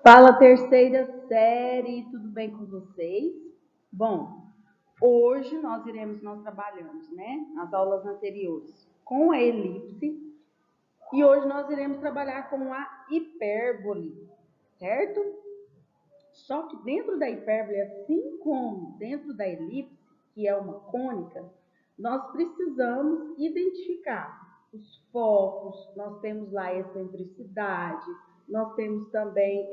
Fala, terceira série, tudo bem com vocês? Bom, hoje nós trabalhamos, né, nas aulas anteriores com a elipse e hoje nós iremos trabalhar com a hipérbole, certo? Só que dentro da hipérbole, assim como dentro da elipse, que é uma cônica, nós precisamos identificar os focos, nós temos lá a excentricidade, nós temos também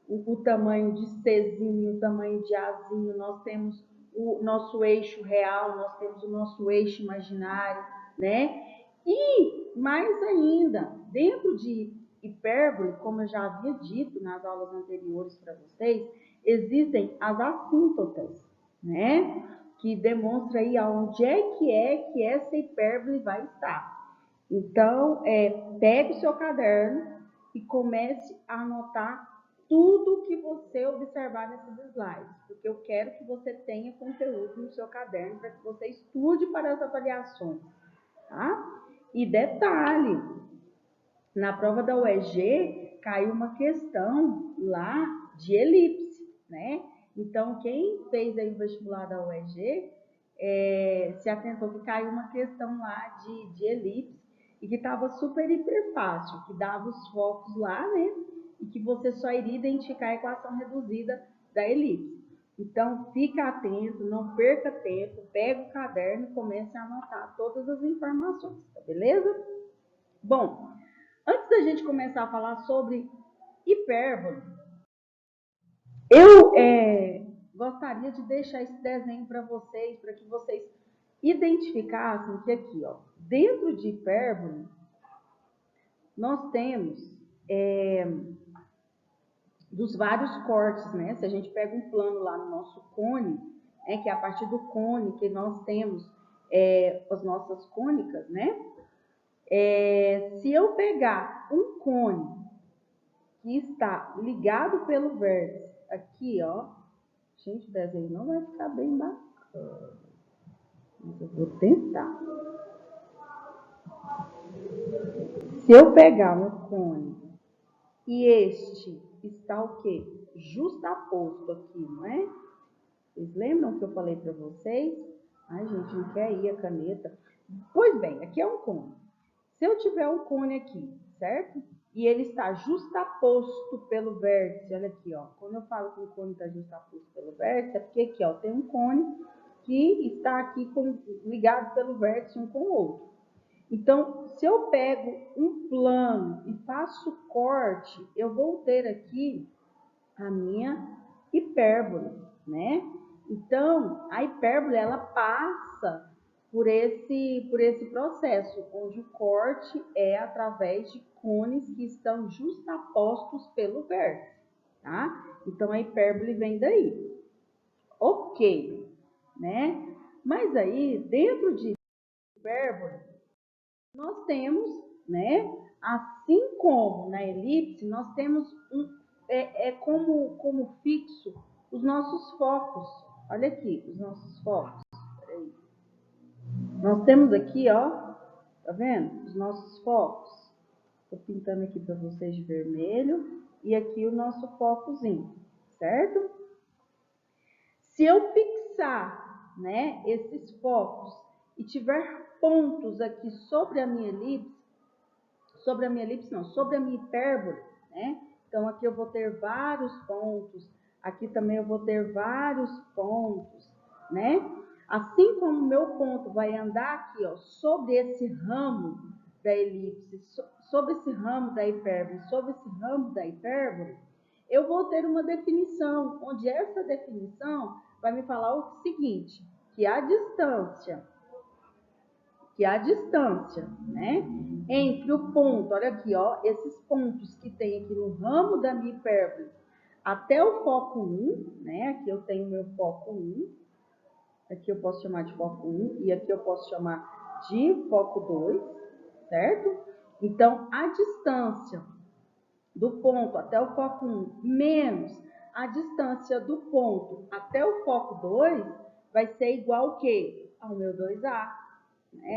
o tamanho de Czinho, o tamanho de Azinho, nós temos o nosso eixo real, nós temos o nosso eixo imaginário, né? E mais ainda, dentro de hipérbole, como eu já havia dito nas aulas anteriores para vocês, existem as assíntotas, né? Que demonstra aí aonde é que essa hipérbole vai estar. Então, pegue o seu caderno e comece a anotar tudo que você observar nesses slides, porque eu quero que você tenha conteúdo no seu caderno para que você estude para as avaliações, tá? E detalhe, na prova da UEG caiu uma questão lá de elipse, né? Então, quem fez aí o vestibular da UEG se atentou que caiu uma questão lá de elipse e que estava super hiper fácil, que dava os focos lá, né? E que você só iria identificar a equação reduzida da elipse. Então, fica atento, não perca tempo, pega o caderno e comece a anotar todas as informações, tá beleza? Bom, antes da gente começar a falar sobre hipérbole, eu gostaria de deixar esse desenho para que vocês identificassem que aqui, ó, dentro de hipérbole, nós temos dos vários cortes, né? Se a gente pega um plano lá no nosso cone, que é a partir do cone que nós temos as nossas cônicas, né? Se eu pegar um cone que está ligado pelo vértice aqui, ó, gente, o desenho não vai ficar bem bacana, mas eu vou tentar. Se eu pegar um cone e este está o quê? Justaposto aqui, não é? Vocês lembram que eu falei para vocês? Ai, gente, não quer ir a caneta. Pois bem, aqui é um cone. Se eu tiver um cone aqui, certo? E ele está justaposto pelo vértice, olha aqui, ó. Quando eu falo que o cone está justaposto pelo vértice, é porque aqui, ó, tem um cone que está aqui ligado pelo vértice um com o outro. Então, se eu pego um plano e faço corte, eu vou ter aqui a minha hipérbole, né? Então, a hipérbole, ela passa por esse processo, onde o corte é através de cones que estão justapostos pelo vértice, tá? Então, a hipérbole vem daí. Ok, né? Mas aí, dentro de hipérbole, nós temos, né? Assim como na elipse, nós temos como fixo os nossos focos. Olha aqui, os nossos focos. Peraí. Nós temos aqui, ó, tá vendo? Os nossos focos. Estou pintando aqui para vocês de vermelho. E aqui o nosso focozinho, certo? Se eu fixar, né, esses focos e tiver pontos aqui sobre a minha elipse, sobre a minha hipérbole, né? Então, aqui eu vou ter vários pontos, aqui também eu vou ter vários pontos, né? Assim como o meu ponto vai andar aqui, ó, sobre esse ramo da elipse, sobre esse ramo da hipérbole, sobre esse ramo da hipérbole, eu vou ter uma definição, onde essa definição vai me falar o seguinte, que a distância, né, entre o ponto, olha aqui, ó, esses pontos que tem aqui no ramo da minha hipérbole até o foco 1, né, aqui eu tenho meu foco 1, aqui eu posso chamar de foco 1 e aqui eu posso chamar de foco 2, certo? Então, a distância do ponto até o foco 1 menos a distância do ponto até o foco 2 vai ser igual ao quê? Ao meu 2A.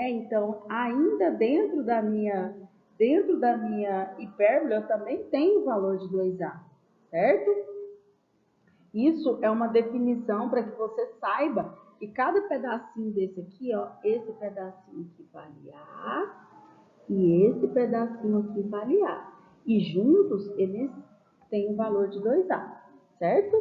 Então, ainda dentro da minha dentro da minha hipérbole eu também tenho o valor de 2A, certo? Isso é uma definição para que você saiba que cada pedacinho desse aqui, ó, esse pedacinho aqui vale A e esse pedacinho aqui vale A. E juntos eles têm o valor de 2A, certo?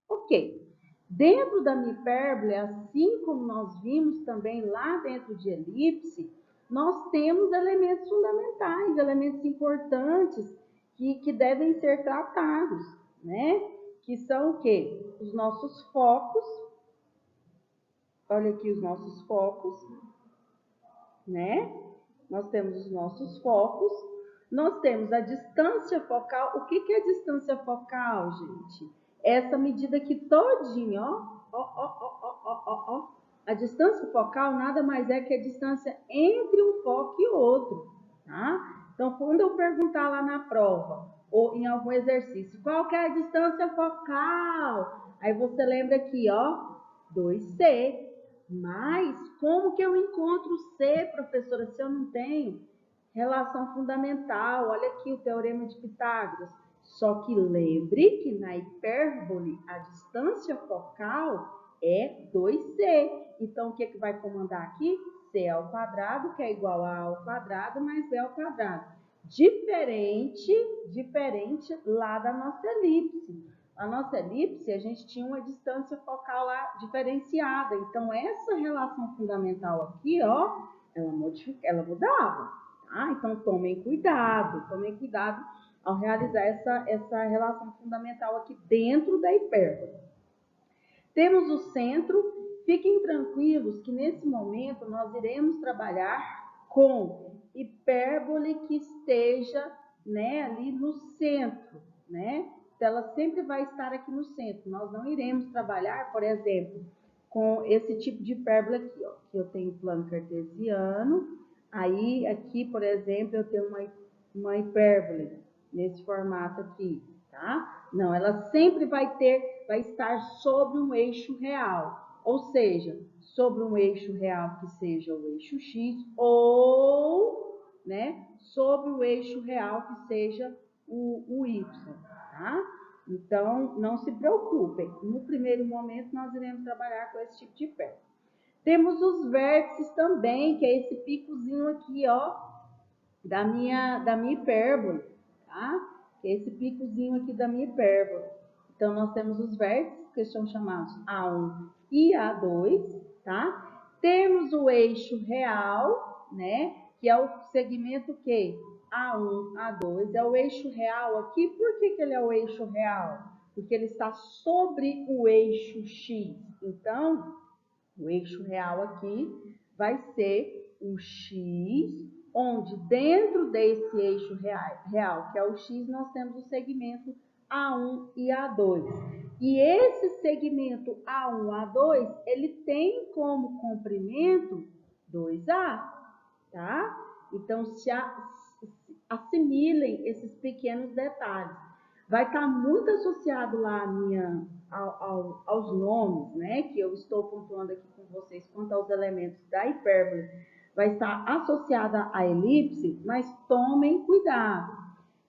Ok. Dentro da minha hipérbole, assim como nós vimos também lá dentro de elipse, nós temos elementos fundamentais, elementos importantes que devem ser tratados, né? Que são o quê? Os nossos focos. Olha aqui os nossos focos, né? Nós temos os nossos focos. Nós temos a distância focal. O que é a distância focal, gente? Essa medida aqui todinha, ó. A distância focal nada mais é que a distância entre um foco e outro, tá? Então, quando eu perguntar lá na prova, ou em algum exercício, qual que é a distância focal? Aí você lembra aqui, ó, 2C. Mas, como que eu encontro C, professora, se eu não tenho relação fundamental? Olha aqui o teorema de Pitágoras. Só que lembre que na hipérbole a distância focal é 2C. Então, o que vai comandar aqui? C ao quadrado, que é igual a ao quadrado mais B ao quadrado. Diferente lá da nossa elipse. A nossa elipse, a gente tinha uma distância focal lá diferenciada. Então, essa relação fundamental aqui, ó, ela mudava. Tá? Então, tomem cuidado ao realizar essa relação fundamental aqui dentro da hipérbole. Temos o centro. Fiquem tranquilos que nesse momento nós iremos trabalhar com hipérbole que esteja, né, ali no centro, né? Então, ela sempre vai estar aqui no centro. Nós não iremos trabalhar, por exemplo, com esse tipo de hipérbole aqui, ó. Aqui eu tenho plano cartesiano. Aí, aqui, por exemplo, eu tenho uma hipérbole nesse formato aqui, tá? Não, ela sempre vai estar sobre um eixo real, ou seja, sobre um eixo real que seja o eixo X ou, né, sobre o eixo real que seja o Y, tá? Então, não se preocupem. No primeiro momento, nós iremos trabalhar com esse tipo de hipérbole. Temos os vértices também, que é esse picozinho aqui, ó, da minha hipérbole, tá? Que é esse picozinho aqui da minha hipérbole. Então, nós temos os vértices, que são chamados A1 e A2, tá? Temos o eixo real, né? Que é o segmento que A1, A2, é o eixo real aqui. Por que ele é o eixo real? Porque ele está sobre o eixo X. Então, o eixo real aqui vai ser o X, onde dentro desse eixo real, que é o X, nós temos o segmento A1 e A2. E esse segmento A1, A2, ele tem como comprimento 2A, tá? Então, assimilem esses pequenos detalhes. Vai estar muito associado lá aos nomes, né, que eu estou pontuando aqui com vocês quanto aos elementos da hipérbole. Vai estar associada à elipse, mas tomem cuidado.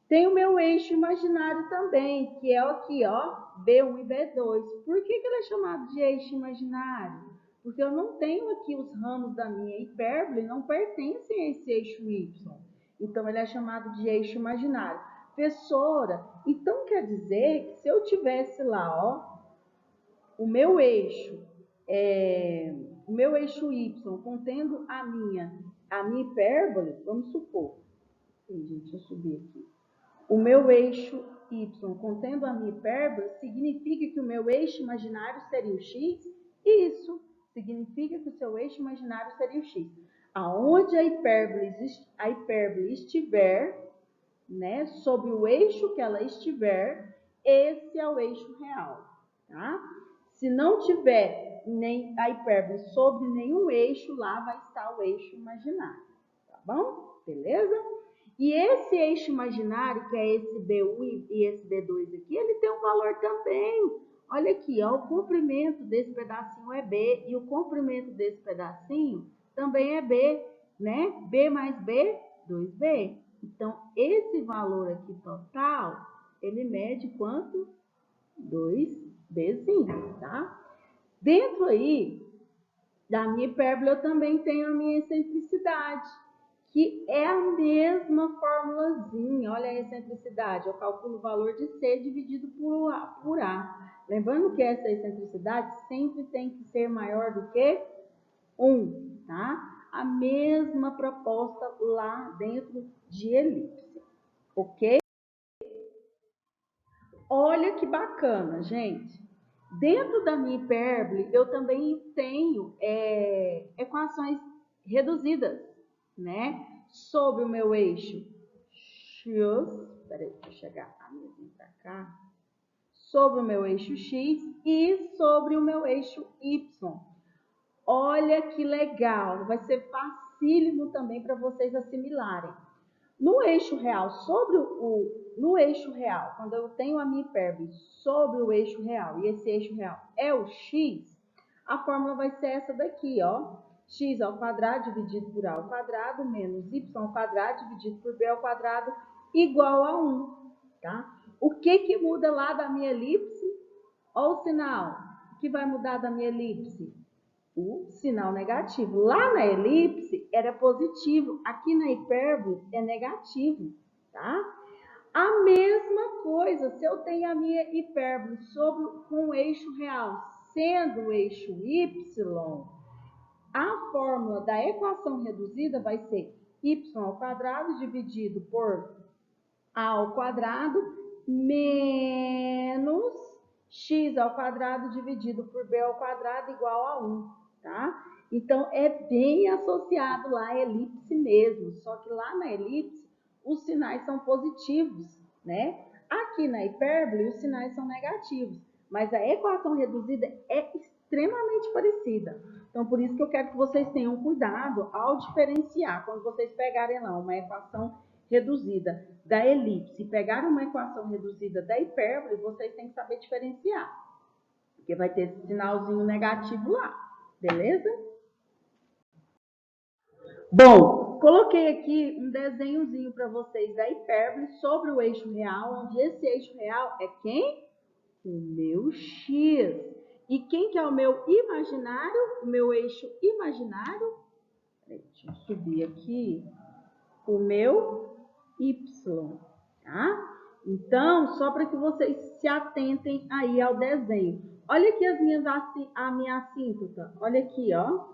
Tem o meu eixo imaginário também, que é aqui, ó, B1 e B2. Por que ele é chamado de eixo imaginário? Porque eu não tenho aqui os ramos da minha hipérbole, não pertencem a esse eixo Y. Então, ele é chamado de eixo imaginário. Professora, então quer dizer que se eu tivesse lá, ó, o meu eixo Y contendo a minha hipérbole, vamos supor, gente, deixa eu subir aqui. O meu eixo Y contendo a minha hipérbole significa que o meu eixo imaginário seria o X? Isso, significa que o seu eixo imaginário seria o X. Aonde a hipérbole estiver, né, sobre o eixo que ela estiver, esse é o eixo real, tá? Se não tiver nem a hipérbole sobre nenhum eixo, lá vai estar o eixo imaginário, tá bom? Beleza? E esse eixo imaginário, que é esse B1 e esse B2 aqui, ele tem um valor também. Olha aqui, ó, o comprimento desse pedacinho é B e o comprimento desse pedacinho também é B, né? B mais B 2b. Então, esse valor aqui total, ele mede quanto? 2bzinho, tá? Dentro aí da minha hipérbole, eu também tenho a minha excentricidade, que é a mesma formulazinha. Olha a excentricidade, eu calculo o valor de C dividido por A. Lembrando que essa excentricidade sempre tem que ser maior do que 1, tá? A mesma proposta lá dentro de elipse, ok? Olha que bacana, gente. Dentro da minha hipérbole, eu também tenho equações reduzidas, né? Sobre o meu eixo x, peraí, deixa eu chegar a mesinha para cá. Sobre o meu eixo x e sobre o meu eixo y. Olha que legal, vai ser facílimo também para vocês assimilarem. No eixo real, no eixo real, quando eu tenho a minha hipérbole sobre o eixo real, e esse eixo real é o x, a fórmula vai ser essa daqui, ó. X ao quadrado dividido por a ao quadrado menos y ao quadrado dividido por b ao quadrado igual a 1, tá? O que muda lá da minha elipse? Olha o sinal. O que vai mudar da minha elipse? O sinal negativo. Lá na elipse era positivo, aqui na hipérbole é negativo, tá? A mesma coisa, se eu tenho a minha hipérbole com o eixo real sendo o eixo y, a fórmula da equação reduzida vai ser y ao quadrado dividido por a ao quadrado menos x ao quadrado dividido por b ao quadrado igual a 1, tá? Então, é bem associado lá à elipse mesmo, só que lá na elipse os sinais são positivos, né? Aqui na hipérbole os sinais são negativos, mas a equação reduzida é extremamente parecida. Então, por isso que eu quero que vocês tenham cuidado ao diferenciar, quando vocês pegarem lá uma equação reduzida da elipse e pegar uma equação reduzida da hipérbole, vocês têm que saber diferenciar, porque vai ter esse sinalzinho negativo lá, beleza? Bom, coloquei aqui um desenhozinho para vocês da hipérbole sobre o eixo real, onde esse eixo real é quem? O meu x. E quem que é o meu imaginário? O meu eixo imaginário? Deixa eu subir aqui. O meu y, tá? Então, só para que vocês se atentem aí ao desenho. Olha aqui a minha assíntota. Olha aqui, ó.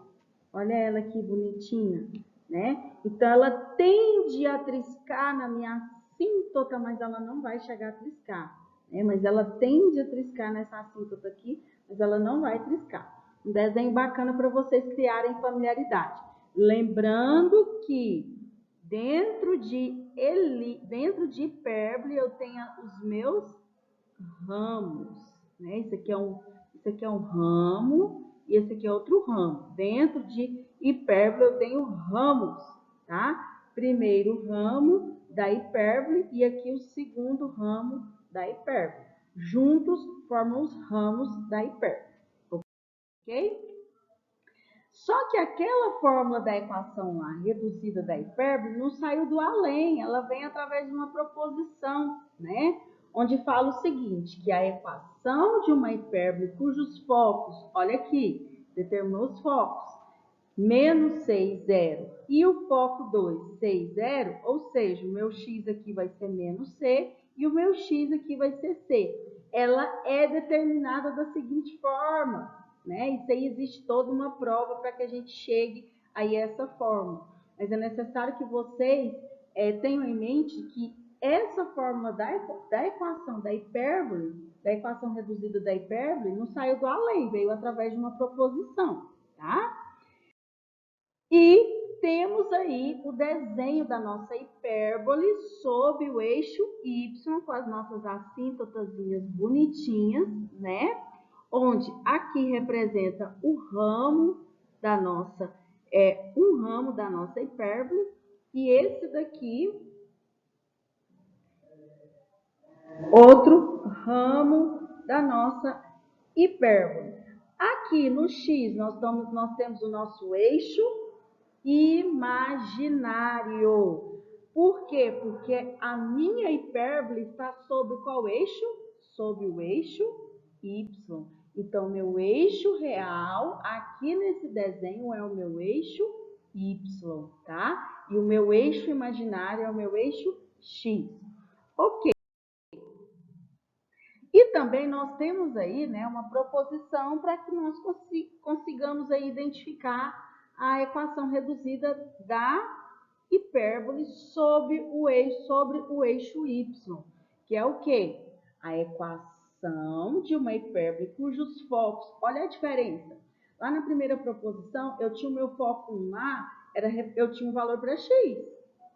Olha ela aqui bonitinha, né? Então, ela tende a triscar na minha assíntota, mas ela não vai chegar a triscar, né? Mas ela tende a triscar nessa assíntota aqui, mas ela não vai triscar. Um desenho bacana para vocês criarem familiaridade. Lembrando que dentro de hipérbole eu tenho os meus ramos, né? Isso aqui é um ramo e esse aqui é outro ramo. Dentro de hipérbole eu tenho ramos, tá? Primeiro ramo da hipérbole e aqui o segundo ramo da hipérbole. Juntos formam os ramos da hipérbole, ok? Só que aquela fórmula da equação lá, reduzida da hipérbole, não saiu do além, ela vem através de uma proposição, né? Onde fala o seguinte, que a equação de uma hipérbole cujos focos, olha aqui, determinou os focos, menos 6, 0, e o foco 2, 6, 0, ou seja, o meu x aqui vai ser menos c e o meu x aqui vai ser c. Ela é determinada da seguinte forma, né? Isso aí existe toda uma prova para que a gente chegue a essa fórmula. Mas é necessário que vocês tenham em mente que essa fórmula da equação da hipérbole, da equação reduzida da hipérbole, não saiu do além, veio através de uma proposição, tá? E temos aí o desenho da nossa hipérbole sob o eixo y, com as nossas assíntotazinhas bonitinhas, né? Onde aqui representa o ramo da nossa, um ramo da nossa hipérbole, e esse daqui, outro ramo da nossa hipérbole. Aqui no x nós temos o nosso eixo imaginário. Por quê? Porque a minha hipérbole está sobre qual eixo? Sobre o eixo Y. Então, meu eixo real, aqui nesse desenho, é o meu eixo Y, tá? E o meu eixo imaginário é o meu eixo X. Ok. E também nós temos aí, né, uma proposição para que nós consigamos aí identificar a equação reduzida da hipérbole sobre o eixo Y, que é o quê? A equação de uma hipérbole cujos focos, olha a diferença. Lá na primeira proposição, eu tinha o meu foco 1 lá, eu tinha um valor para x,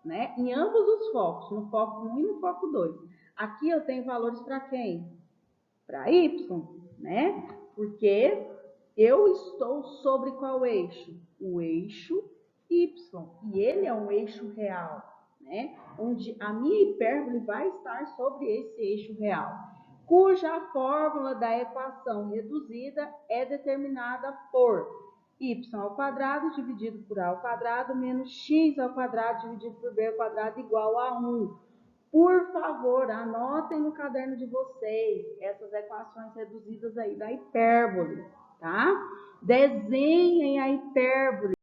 né? Em ambos os focos, no foco 1 e no foco 2. Aqui eu tenho valores para quem? Para y, né? Porque eu estou sobre qual eixo? O eixo y, e ele é um eixo real, né? Onde a minha hipérbole vai estar sobre esse eixo real, cuja fórmula da equação reduzida é determinada por y ao quadrado dividido por a ao quadrado menos x ao quadrado dividido por b ao quadrado igual a 1. Por favor, anotem no caderno de vocês essas equações reduzidas aí da hipérbole, tá? Desenhem a hipérbole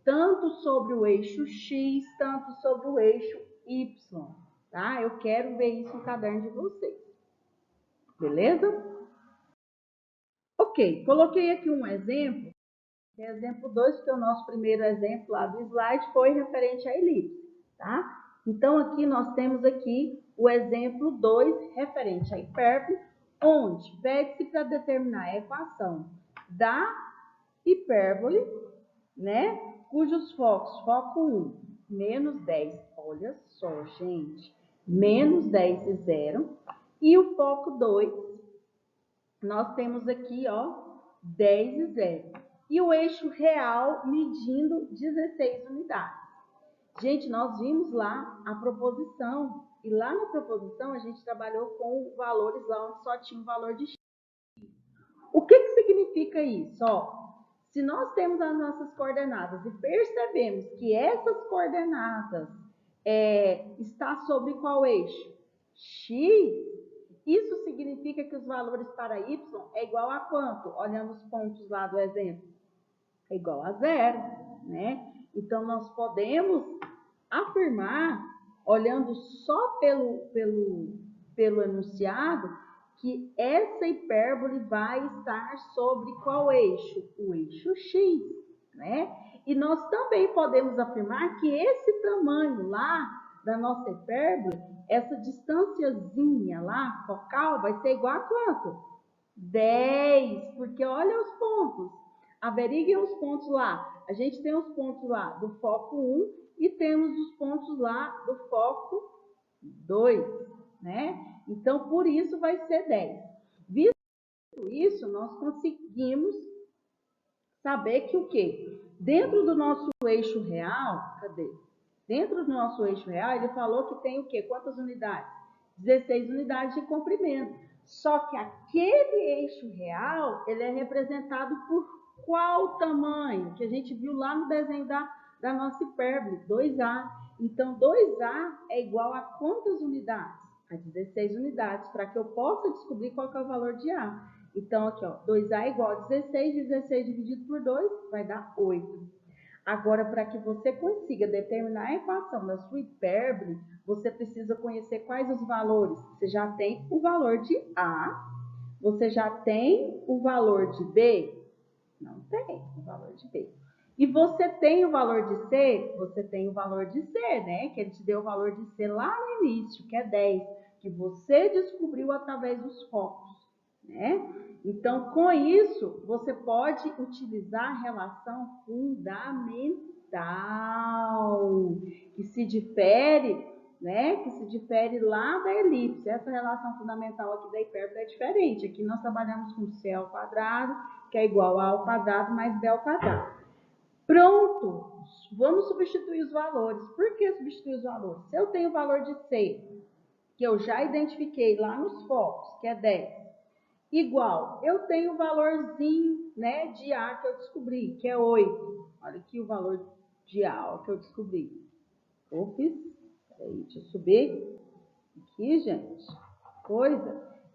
tanto sobre o eixo X, tanto sobre o eixo Y, tá? Eu quero ver isso no caderno de vocês. Beleza? Ok, coloquei aqui um exemplo, que é exemplo 2, porque o nosso primeiro exemplo lá do slide foi referente à elipse, tá? Então, aqui nós temos aqui o exemplo 2, referente à hipérbole, onde pede-se para determinar a equação da hipérbole, né? Cujos focos, foco 1, menos 10, olha só, gente, menos 10 e 0, e o foco 2, nós temos aqui, ó, 10 e 0. E o eixo real medindo 16 unidades. Gente, nós vimos lá a proposição, e lá na proposição a gente trabalhou com valores lá onde só tinha o valor de x. O que significa isso? Ó, se nós temos as nossas coordenadas e percebemos que essas coordenadas está sobre qual eixo? X, isso significa que os valores para y é igual a quanto? Olhando os pontos lá do exemplo. É igual a 0, né? Então, nós podemos afirmar, olhando só pelo enunciado, que essa hipérbole vai estar sobre qual eixo? O eixo x, né? E nós também podemos afirmar que esse tamanho lá da nossa hipérbole, essa distânciazinha lá, focal, vai ser igual a quanto? 10, porque olha os pontos. Averiguem os pontos lá. A gente tem os pontos lá do foco 1 e temos os pontos lá do foco 2, né? Então, por isso vai ser 10. Visto isso, nós conseguimos saber que o quê? Dentro do nosso eixo real, cadê? Dentro do nosso eixo real, ele falou que tem o quê? Quantas unidades? 16 unidades de comprimento. Só que aquele eixo real, ele é representado por qual tamanho? Que a gente viu lá no desenho da nossa hipérbole, 2A. Então, 2A é igual a quantas unidades? A 16 unidades, para que eu possa descobrir qual que é o valor de A. Então, aqui, ó, 2A é igual a 16, 16 dividido por 2 vai dar 8. Agora, para que você consiga determinar a equação da sua hipérbole, você precisa conhecer quais os valores. Você já tem o valor de A, você já tem o valor de B? Não tem o valor de B. E você tem o valor de C? Você tem o valor de C, né? Que ele te deu o valor de C lá no início, que é 10, que você descobriu através dos focos, né? Então, com isso, você pode utilizar a relação fundamental, que se difere, né? Que se difere lá da elipse. Essa relação fundamental aqui da hipérbole é diferente. Aqui nós trabalhamos com C ao quadrado, que é igual a ao quadrado mais B ao quadrado. Pronto! Vamos substituir os valores. Por que substituir os valores? Se eu tenho o valor de C, que eu já identifiquei lá nos focos, que é 10, igual, eu tenho o valorzinho, né, de A que eu descobri, que é 8. Olha aqui o valor de A que eu descobri. Ops, Aí, deixa eu subir aqui, gente.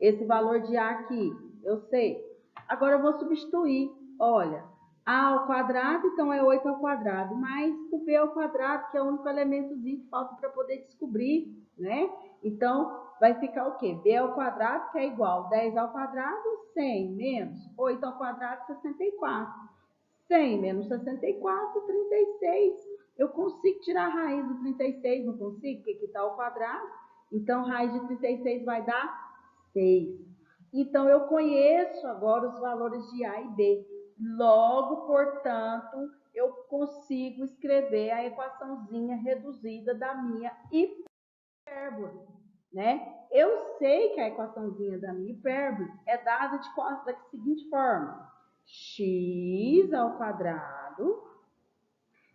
Esse valor de A aqui, eu sei. Agora eu vou substituir. Olha, A ao quadrado, então é 8 ao quadrado, mais o B ao quadrado, que é o único elementozinho que falta para poder descobrir, né? Então, vai ficar o quê? B ao quadrado, que é igual 10 ao quadrado, 100, menos 8 ao quadrado, 64. 100 menos 64, 36. Eu consigo tirar a raiz do 36, não consigo? Porque aqui está ao quadrado. Então, raiz de 36 vai dar 6. Então, eu conheço agora os valores de A e B. Logo, portanto, eu consigo escrever a equaçãozinha reduzida da minha hipérbole, né? Eu sei que a equaçãozinha da minha hipérbole é dada da seguinte forma: x ao quadrado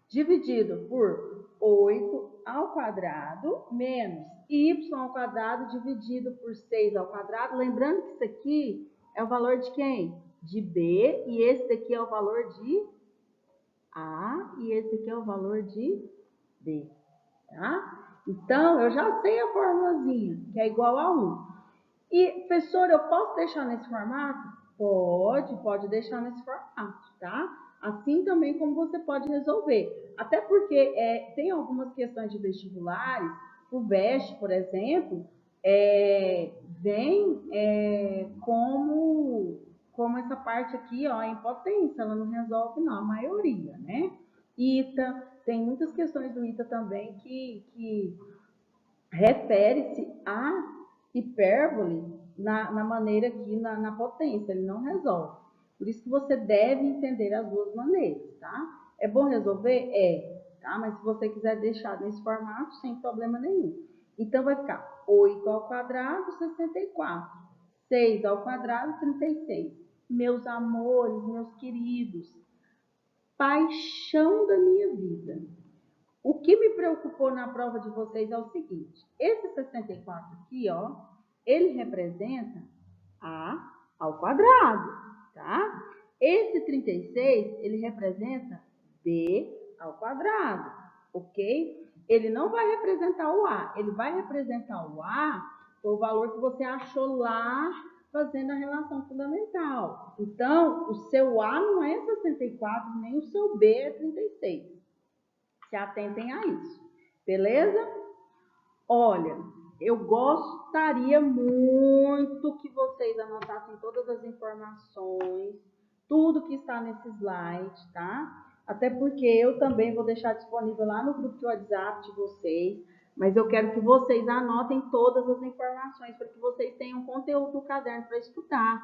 dividido por 8 ao quadrado menos y ao quadrado dividido por 6 ao quadrado. Lembrando que isso aqui é o valor de quem? De B, e esse daqui é o valor de A, e esse aqui é o valor de B, tá? Então, eu já sei a formulazinha, que é igual a 1. E, professor, eu posso deixar nesse formato? Pode deixar nesse formato, tá? Assim também como você pode resolver. Até porque tem algumas questões de vestibulares, o VEST, por exemplo, vem como essa parte aqui, ó, em potência, ela não resolve não, a maioria, né? ITA, tem muitas questões do ITA também que refere-se a hipérbole na maneira aqui, na potência, ele não resolve. Por isso que você deve entender as duas maneiras, tá? É bom resolver? Tá? Mas se você quiser deixar nesse formato, sem problema nenhum. Então, vai ficar 8 ao quadrado, 64. 6 ao quadrado, 36. Meus amores, meus queridos, paixão da minha vida. O que me preocupou na prova de vocês é o seguinte: esse 64 aqui, ó, ele representa A ao quadrado, tá? Esse 36, ele representa B ao quadrado, ok? Ele não vai representar o A, ele vai representar o A por o valor que você achou lá fazendo a relação fundamental. Então, o seu A não é 64, nem o seu B é 36. Se atentem a isso, beleza? Olha, eu gostaria muito que vocês anotassem todas as informações, tudo que está nesse slide, tá? Até porque eu também vou deixar disponível lá no grupo de WhatsApp de vocês, mas eu quero que vocês anotem todas as informações para que vocês tenham conteúdo no caderno para estudar.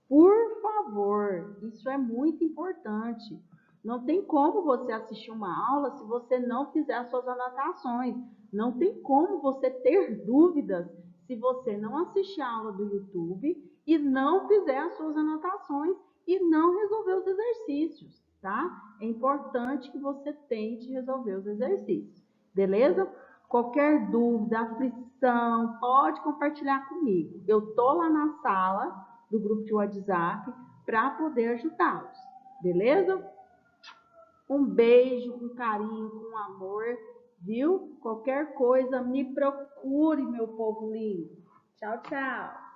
Por favor, isso é muito importante. Não tem como você assistir uma aula se você não fizer as suas anotações. Não tem como você ter dúvidas se você não assistir a aula do YouTube e não fizer as suas anotações e não resolver os exercícios, tá? É importante que você tente resolver os exercícios, beleza? Qualquer dúvida, aflição, pode compartilhar comigo. Eu tô lá na sala do grupo de WhatsApp para poder ajudá-los, beleza? Um beijo com carinho, com amor, viu? Qualquer coisa, me procure, meu povo lindo. Tchau, tchau!